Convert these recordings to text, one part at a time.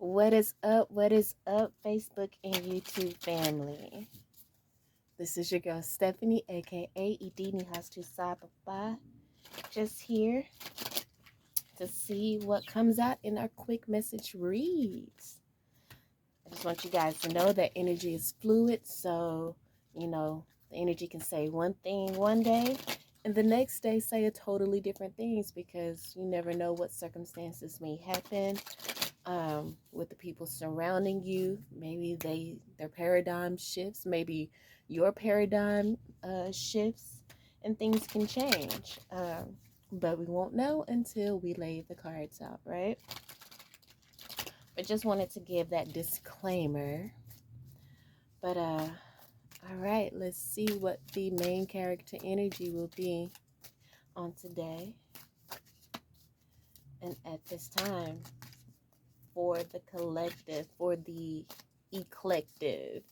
What is up? What is up, Facebook and YouTube family? This is your girl Stephanie, aka Idini Has to Papa. Just here to see what comes out in our quick message reads. I just want you guys to know that energy is fluid, so the energy can say one thing one day and the next day say a totally different things, because you never know what circumstances may happen with the people surrounding you. Maybe their paradigm shifts, maybe your paradigm shifts, and things can change, but we won't know until we lay the cards out, right? I just wanted to give that disclaimer. But all right, let's see what the main character energy will be on today and at this time for the collective, for the eclective.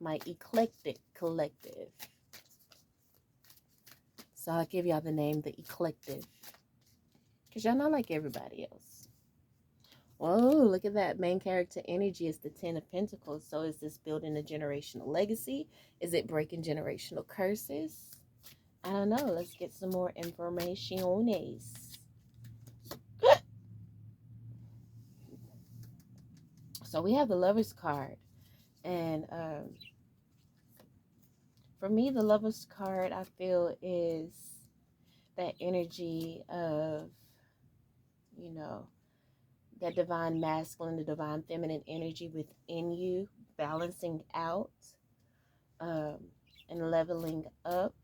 My eclectic collective. So I'll give y'all the name, the eclective, because y'all not like everybody else. Whoa, look at that. Main character energy is the 10 of Pentacles. So is this building a generational legacy? Is it breaking generational curses? I don't know. Let's get some more informationes. So we have the Lover's card. And for me, the Lover's card, I feel, is that energy of, that divine masculine, the divine feminine energy within you, balancing out and leveling up,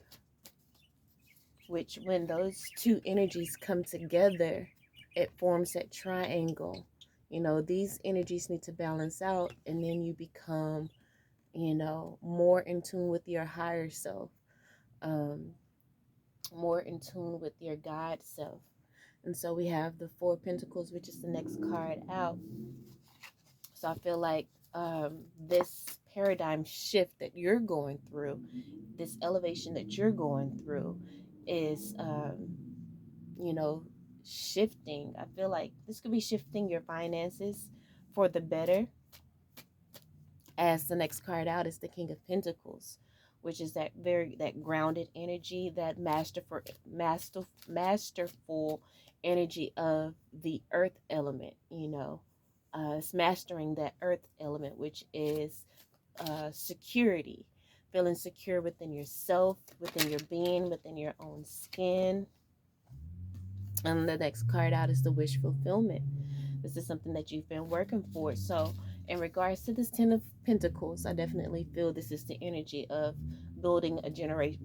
which when those two energies come together, it forms that triangle. These energies need to balance out, and then you become, more in tune with your higher self, more in tune with your God self. And so we have the Four of Pentacles, which is the next card out. So I feel like this paradigm shift that you're going through, this elevation that you're going through is, shifting. I feel like this could be shifting your finances for the better, as the next card out is the King of Pentacles, which is that grounded energy, that masterful energy of the earth element. It's mastering that earth element, which is security, feeling secure within yourself, within your being, within your own skin. And the next card out is the wish fulfillment. This is something that you've been working for. So in regards to this 10 of Pentacles, I definitely feel this is the energy of building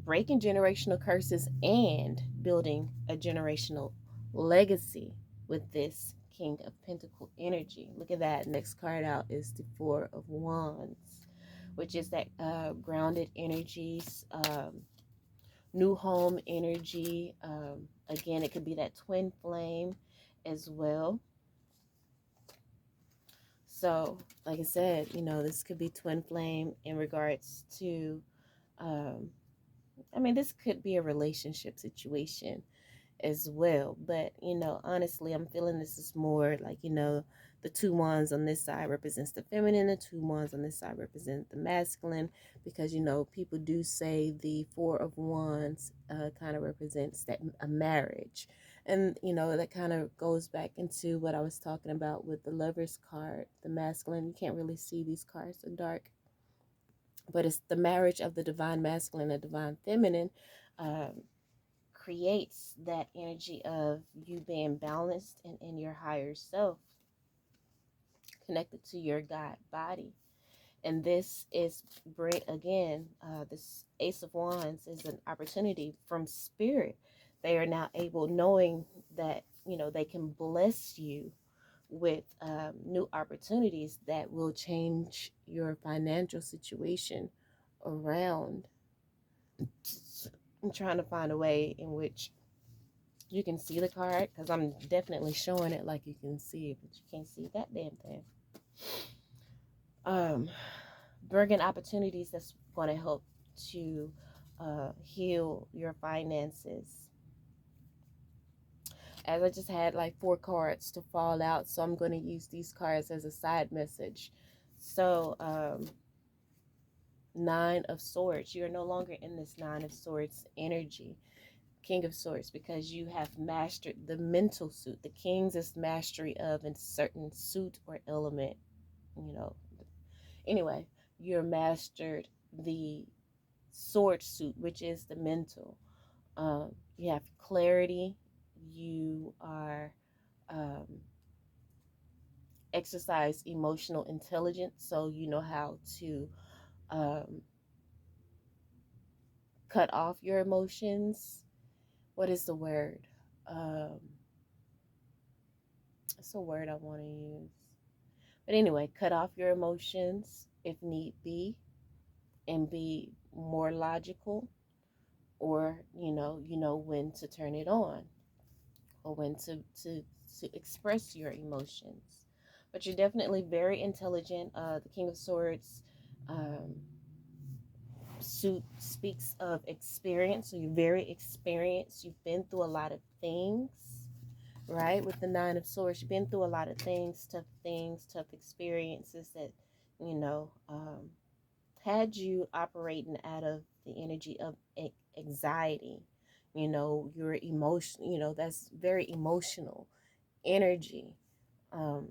breaking generational curses and building a generational legacy with this King of Pentacle energy. Look at that. Next card out is the Four of Wands, which is that grounded energies, new home energy. Again, it could be that twin flame as well. So, like I said, this could be twin flame in regards to, this could be a relationship situation as well. But, honestly, I'm feeling this is more like, the two wands on this side represents the feminine, the two wands on this side represent the masculine, because, people do say the Four of Wands kind of represents that a marriage. And, that kind of goes back into what I was talking about with the Lover's card, the masculine. You can't really see these cards, they're dark. But it's the marriage of the divine masculine and divine feminine, creates that energy of you being balanced and in your higher self, connected to your God body. And this is this Ace of Wands is an opportunity from Spirit. They are now able, knowing that, they can bless you with new opportunities that will change your financial situation around. I'm trying to find a way in which you can see the card, because I'm definitely showing it like you can see it, but you can't see that damn thing. Bringing opportunities that's going to help to heal your finances. as I just had like 4 cards to fall out, so I'm going to use these cards as a side message. So, 9 of Swords. You're no longer in this 9 of Swords energy. King of Swords, because you have mastered the mental suit. The King's is mastery of a certain suit or element, you know. Anyway, you're mastered the sword suit, which is the mental. You have clarity. You are exercise emotional intelligence, so you know how to um, cut off your emotions. What is the word? Um, it's a word I want to use. But anyway, cut off your emotions if need be, and be more logical, or you know when to turn it on, or when to express your emotions. But you're definitely very intelligent. The King of Swords um, suit speaks of experience, so you're very experienced. You've been through a lot of things, right? With the 9 of Swords, you've been through a lot of things, tough experiences that, you know, had you operating out of the energy of anxiety. You know, your emotion, you know, that's very emotional energy. Um,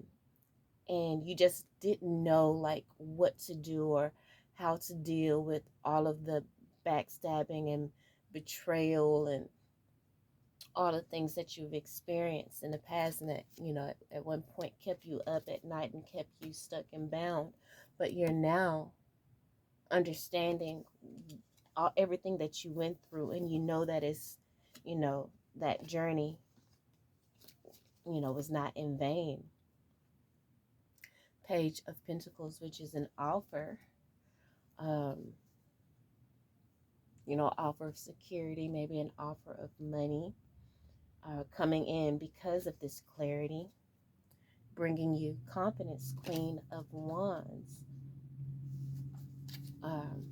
and you just didn't know like what to do or how to deal with all of the backstabbing and betrayal and all the things that you've experienced in the past, and that, you know, at one point kept you up at night and kept you stuck and bound. But you're now understanding everything that you went through, and you know that is, you know, that journey, you know, was not in vain. Page of Pentacles, which is an offer, um, you know, offer of security, maybe an offer of money coming in because of this clarity, bringing you confidence. Queen of Wands. Um,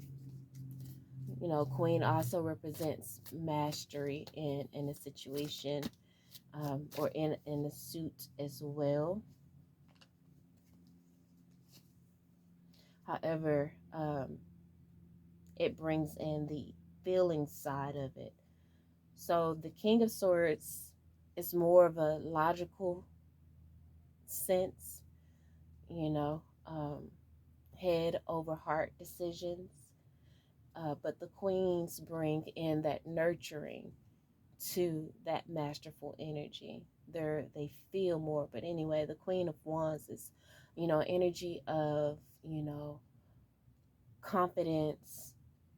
you know, Queen also represents mastery in a situation, or in a suit as well. However, it brings in the feeling side of it. So the King of Swords is more of a logical sense, you know, head over heart decisions. But the queens bring in that nurturing to that masterful energy. They feel more. But anyway, the Queen of Wands is, you know, energy of, you know, confidence,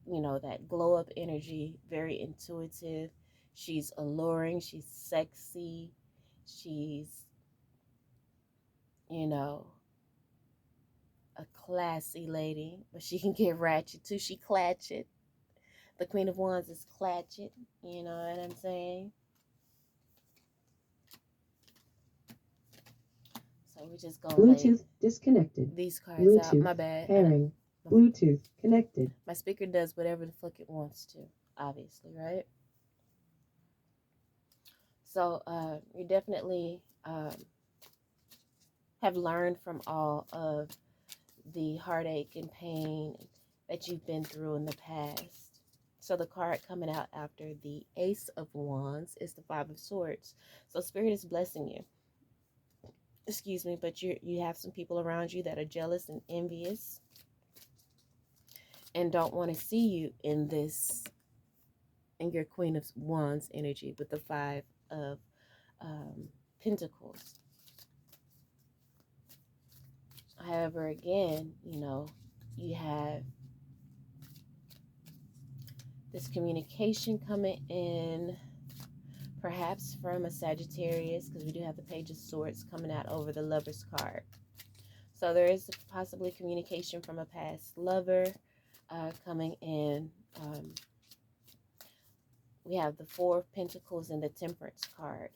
you know, that glow up energy, very intuitive. She's alluring, she's sexy, she's, you know, a classy lady, but she can get ratchet too. She clatchet. The Queen of Wands is clatchet, you know what I'm saying? So we're just gonna Bluetooth disconnected. these cards Bluetooth out. My bad. pairing. Bluetooth connected. My speaker does whatever the fuck it wants to, obviously, right? So you definitely have learned from all of the heartache and pain that you've been through in the past. So the card coming out after the Ace of Wands is the Five of Swords. So Spirit is blessing you. Excuse me, but you have some people around you that are jealous and envious and don't want to see you in this, in your Queen of Wands energy with the Five of Pentacles. However, again, you know, you have this communication coming in, perhaps from a Sagittarius, because we do have the Page of Swords coming out over the Lover's card. So there is possibly communication from a past lover coming in. We have the Four of Pentacles and the Temperance card.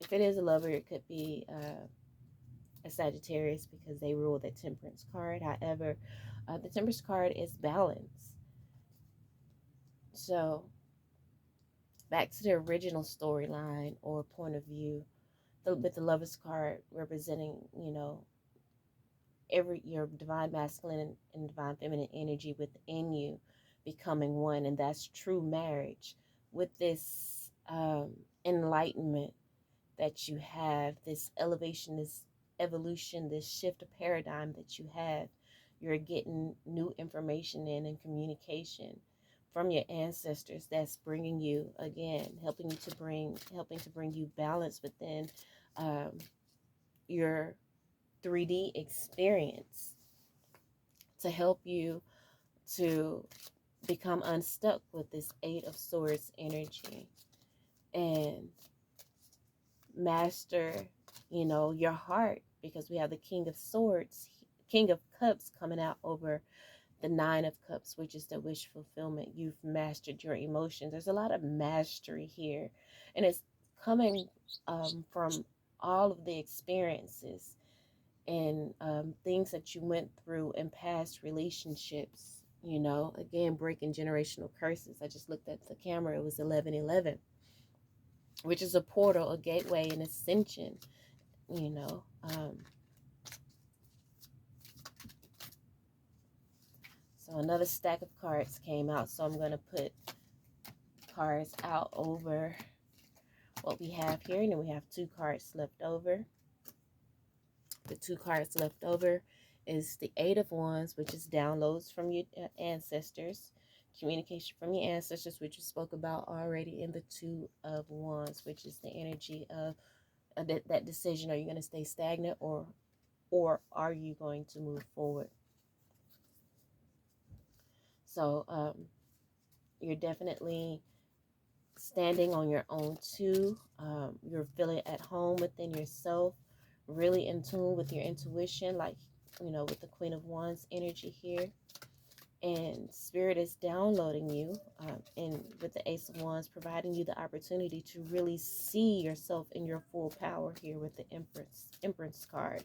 If it is a lover, it could be a Sagittarius because they rule the Temperance card. However, the Temperance card is balance. So back to the original storyline or point of view, with the Lovers card representing, your divine masculine and divine feminine energy within you becoming one, and that's true marriage. With this enlightenment that you have, this elevation, this evolution, this shift of paradigm that you have, you're getting new information in and communication from your ancestors that's bringing you, again, helping to bring you balance within your 3D experience, to help you to become unstuck with this Eight of Swords energy and master, your heart, because we have the King of Swords, King of Cups coming out over the Nine of Cups, which is the wish fulfillment. You've mastered your emotions. There's a lot of mastery here, and it's coming from all of the experiences and things that you went through in past relationships. Again, breaking generational curses. I just looked at the camera. It was 1111, which is a portal, a gateway, an ascension. So another stack of cards came out. So I'm going to put cards out over what we have here. And then we have 2 cards left over. The 2 cards left over is the Eight of Wands, which is downloads from your ancestors, communication from your ancestors, which we spoke about already, in the Two of Wands, which is the energy of that decision. Are you going to stay stagnant, or are you going to move forward? So you're definitely standing on your own too. You're feeling at home within yourself, really in tune with your intuition, like, with the Queen of Wands energy here. And Spirit is downloading you, and with the Ace of Wands, providing you the opportunity to really see yourself in your full power here with the Empress card.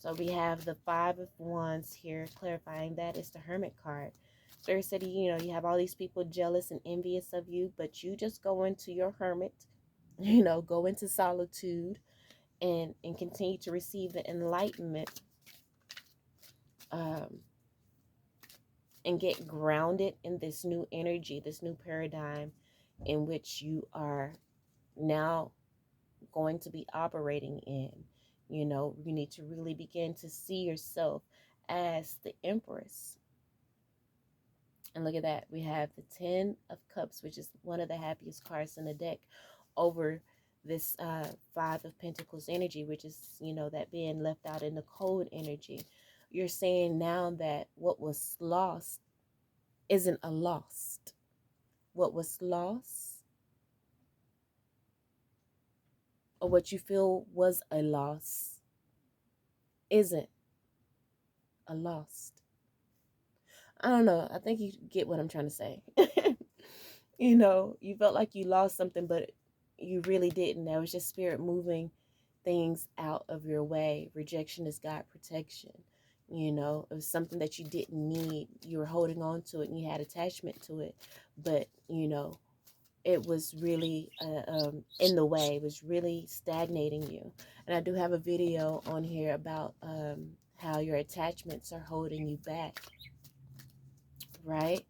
So we have the Five of Wands here, clarifying that is the Hermit card. Spirit said, you have all these people jealous and envious of you, but you just go into your hermit, go into solitude and continue to receive the enlightenment, and get grounded in this new energy, this new paradigm in which you are now going to be operating in. You need to really begin to see yourself as the Empress. And look at that. We have the 10 of Cups, which is one of the happiest cards in the deck, over this 5 of Pentacles energy, which is, that being left out in the cold energy. You're saying now that what was lost isn't a lost. What was lost, or what you feel was a loss, isn't a lost. I don't know. I think you get what I'm trying to say. You felt like you lost something, but you really didn't. That was just Spirit moving things out of your way. Rejection is God protection. It was something that you didn't need. You were holding on to it and you had attachment to it. But, it was really in the way. It was really stagnating you. And I do have a video on here about how your attachments are holding you back. Right?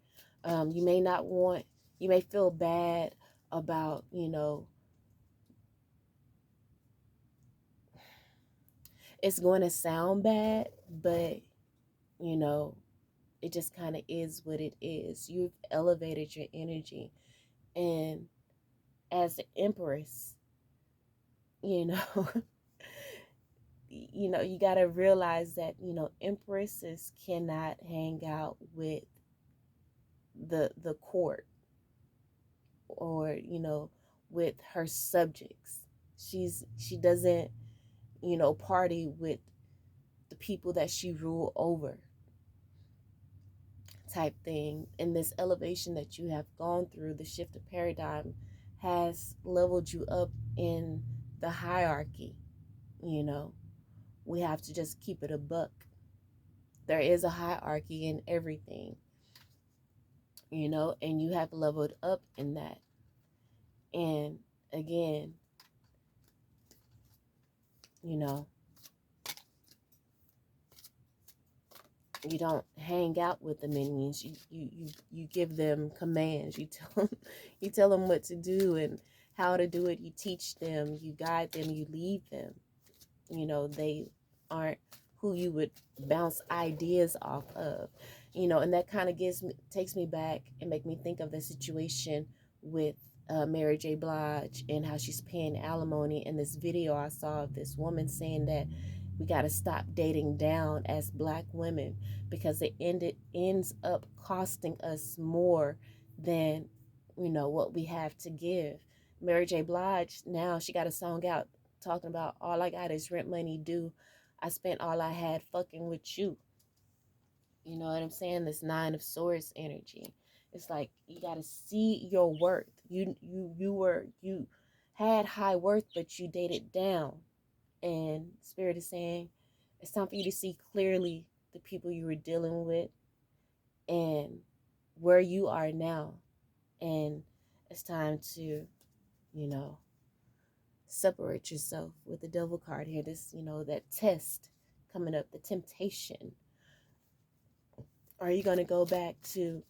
You may feel bad about, it's going to sound bad, but, it just kind of is what it is. You've elevated your energy. And as the Empress, you got to realize that, empresses cannot hang out with the court, or, with her subjects. She doesn't, party with the people that she rule over, type thing. And this elevation that you have gone through, the shift of paradigm, has leveled you up in the hierarchy. We have to just keep it a buck. There is a hierarchy in everything. you know, and you have leveled up in that. And again, you know, you don't hang out with the minions. You give them commands. You tell them what to do and how to do it. You teach them, you guide them, you lead them. You know, they aren't who you would bounce ideas off of. You know, and that kind of takes me back and make me think of the situation with Mary J. Blige and how she's paying alimony. In this video I saw of this woman saying that we got to stop dating down as Black women because ends up costing us more than, you know, what we have to give. Mary J. Blige, now she got a song out talking about all I got is rent money due. I spent all I had fucking with you. You know what I'm saying? This Nine of Swords energy. It's like you got to see your worth. You had high worth, but you dated down. And Spirit is saying it's time for you to see clearly the people you were dealing with and where you are now. And it's time to, you know, separate yourself with the Devil card here. This, you know, that test coming up, the temptation. Are you going to go back to,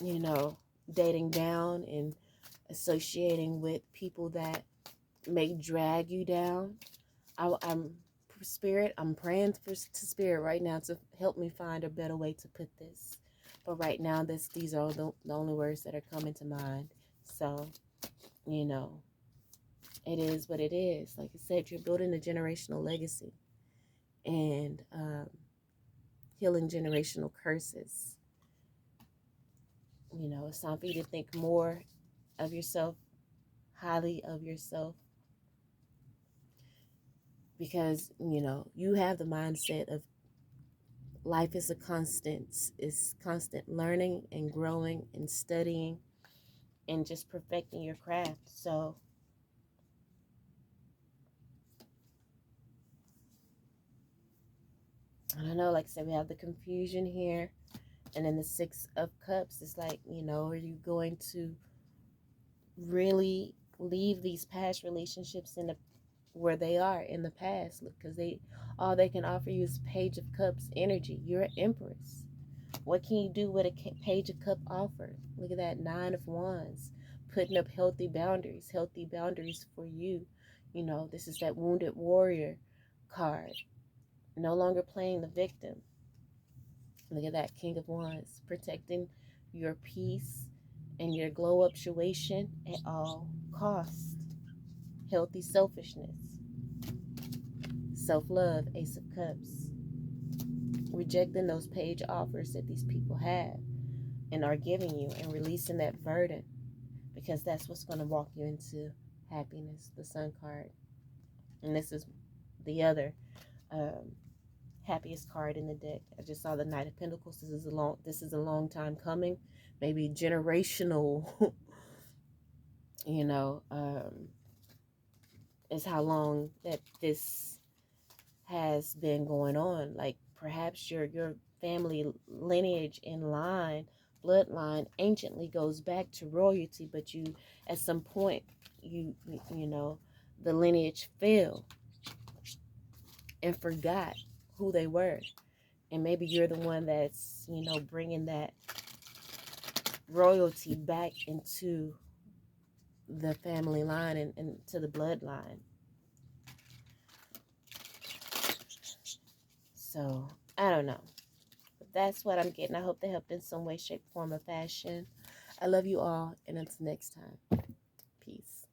you know, dating down and associating with people that may drag you down? I'm Spirit, I'm praying to Spirit right now to help me find a better way to put this. But right now, these are the only words that are coming to mind. So, you know, it is what it is. Like I said, you're building a generational legacy and healing generational curses. You know, it's time for you to think more of yourself, highly of yourself, because, you know, you have the mindset of life is a constant. It's constant learning and growing and studying and just perfecting your craft. So I don't know, like I said, we have the confusion here. And then the Six of Cups is like, you know, are you going to really leave these past relationships in the where they are in the past? Because all they can offer you is Page of Cups energy. You're an Empress. What can you do with a Page of Cup offer? Look at that, Nine of Wands, putting up healthy boundaries for you. You know, this is that Wounded Warrior card. No longer playing the victim. Look at that, King of Wands, protecting your peace and your glow-uptuation at all costs. Healthy selfishness. Self-love, Ace of Cups. Rejecting those page offers that these people have and are giving you and releasing that burden, because that's what's going to walk you into happiness, the Sun card. And this is the other happiest card in the deck. I just saw the Knight of Pentacles. This is a long time coming, maybe generational. You know, is how long that this has been going on. Like perhaps your family lineage in line, bloodline anciently goes back to royalty, but you at some point you know, the lineage fell and forgot who they were. And maybe you're the one that's, you know, bringing that royalty back into the family line and to the bloodline. So, I don't know. But that's what I'm getting. I hope they helped in some way, shape, form, or fashion. I love you all, and until next time, peace.